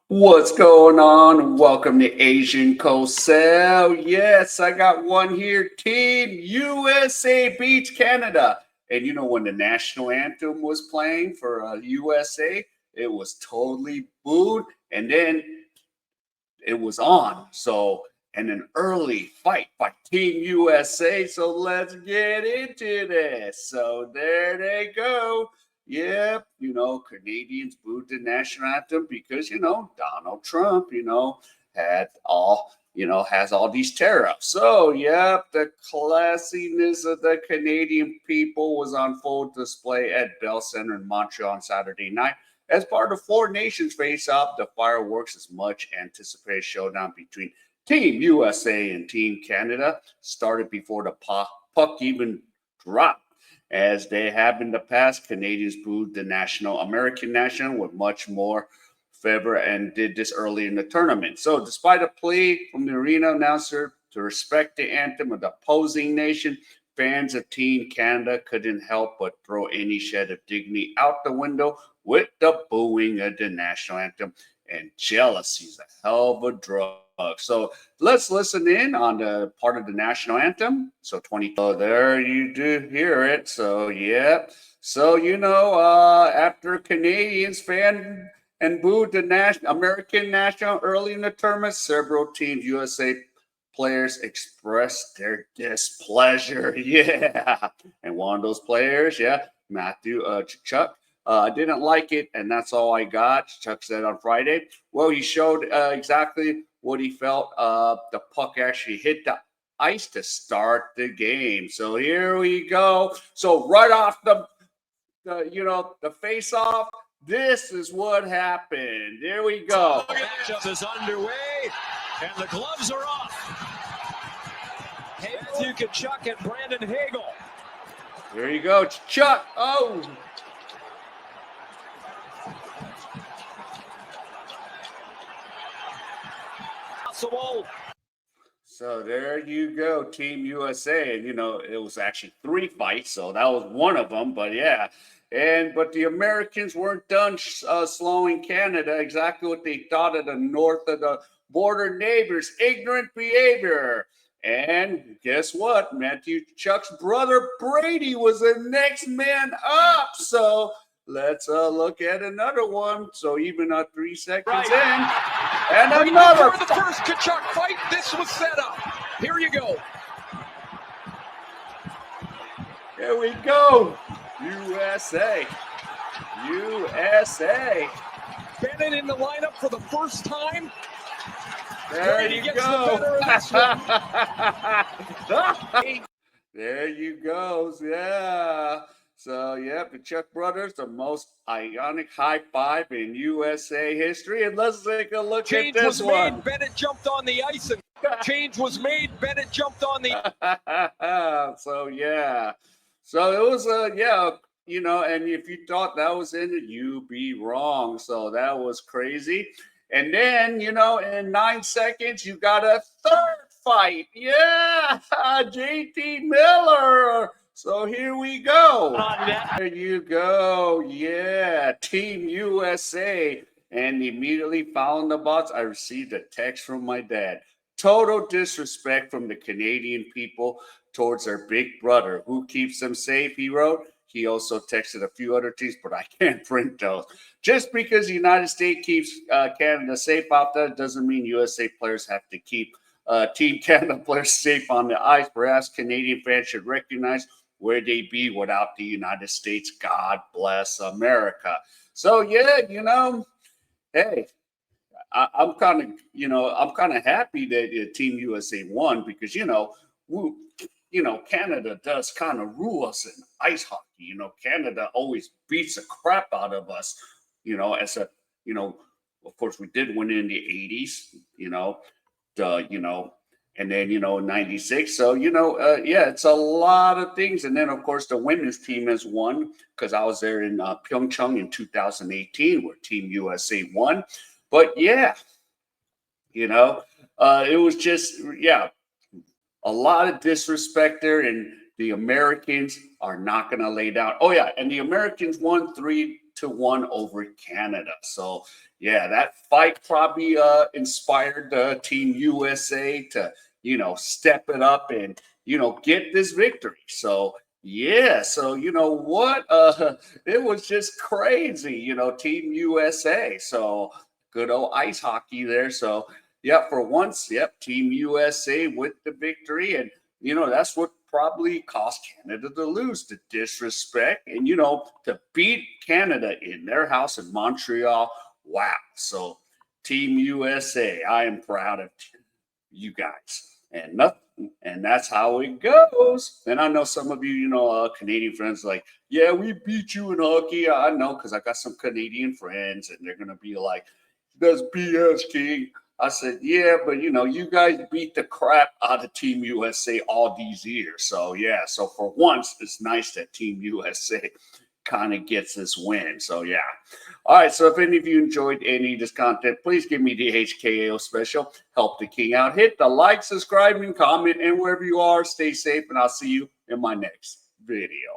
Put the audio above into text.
What's going on? Welcome to Asian Cosell. Yes, I got one here. Team USA beats Canada. And you know, when the national anthem was playing for USA, it was totally booed. And then it was on. So, and an early fight by Team USA. So let's get into this. So there they go. Yep, Canadians booed the national anthem because, Donald Trump, had all, has all these tariffs. So, yep, the classiness of the Canadian people was on full display at Bell Center in Montreal on Saturday night. As part of four nations face off, the fireworks is much anticipated showdown between Team USA and Team Canada started before the puck even dropped. As they have in the past, Canadians booed the American national with much more favor and did this early in the tournament. So, despite a plea from the arena announcer to respect the anthem of the opposing nation, fans of Team Canada couldn't help but throw any shed of dignity out the window with the booing of the national anthem. And jealousy is a hell of a drug. So let's listen in on the part of the national anthem. So 20. So there you do hear it. So yeah. So after Canadians fan and booed the American national early in the tournament, several teams USA players expressed their displeasure. Yeah. And one of those players, Matthew Chuck. I didn't like it, and that's all I got. Chuck said on Friday. Well, he showed exactly what he felt. The puck actually hit the ice to start the game. So here we go. So right off the face off, this is what happened. There we go. The matchup is underway, and the gloves are off. Matthew Tkachuk and Brandon Hagel. There you go, Chuck. Oh. So there you go, Team USA. And, it was actually three fights, so that was one of them. But, yeah. But the Americans weren't done slowing Canada. Exactly what they thought of the north of the border neighbors. Ignorant behavior. And guess what? Matthew Chuck's brother Brady was the next man up. So let's look at another one. So even 3 seconds in. And another. For the first Tkachuk fight, this was set up. Here you go. Here we go. USA. USA. Bennett in the lineup for the first time. There you go. There you go. Yeah. So, the Chuck brothers, the most iconic high five in USA history. And let's take a look Change at this was one. Made, Bennett jumped on the ice, and change was made. Bennett jumped on the. So it was and if you thought that was in it, you'd be wrong. So that was crazy. And then in 9 seconds, you got a third fight. Yeah, JT Miller. So here we go. There you go. Yeah, Team USA. And immediately following the bots, I received a text from my dad. Total disrespect from the Canadian people towards their big brother. Who keeps them safe, he wrote. He also texted a few other teams, but I can't print those. Just because the United States keeps Canada safe out there doesn't mean USA players have to keep Team Canada players safe on the ice. Perhaps Canadian fans should recognize where they be without the United States. God bless America. So hey, I'm kind of happy that Team USA won because Canada does kind of rule us in ice hockey. Canada always beats the crap out of us. Of course we did win in the 80s. And then, 96. So, it's a lot of things. And then, of course, the women's team has won because I was there in Pyeongchang in 2018 where Team USA won. But, it was just, a lot of disrespect there. And the Americans are not going to lay down. Oh, yeah. And the Americans won 3 8-1 over Canada. So yeah, that fight probably inspired Team USA to, step it up and, get this victory. So yeah, so you know what? It was just crazy, Team USA. So good old ice hockey there. So yeah, for once, yep, Team USA with the victory. And that's what probably caused Canada to lose, the disrespect and, to beat Canada in their house in Montreal. Wow. So Team USA, I am proud of you guys. And nothing, and that's how it goes. And I know some of you, Canadian friends, like, yeah, we beat you in hockey. I know because I got some Canadian friends, and they're gonna be like, "That's BS, King." I said, "Yeah, but you guys beat the crap out of Team USA all these years. So yeah, so for once, it's nice that Team USA kind of gets this win. So yeah." All right. So if any of you enjoyed any of this content, please give me the HKO special. Help the king out. Hit the like, subscribe, and comment. And wherever you are, stay safe. And I'll see you in my next video.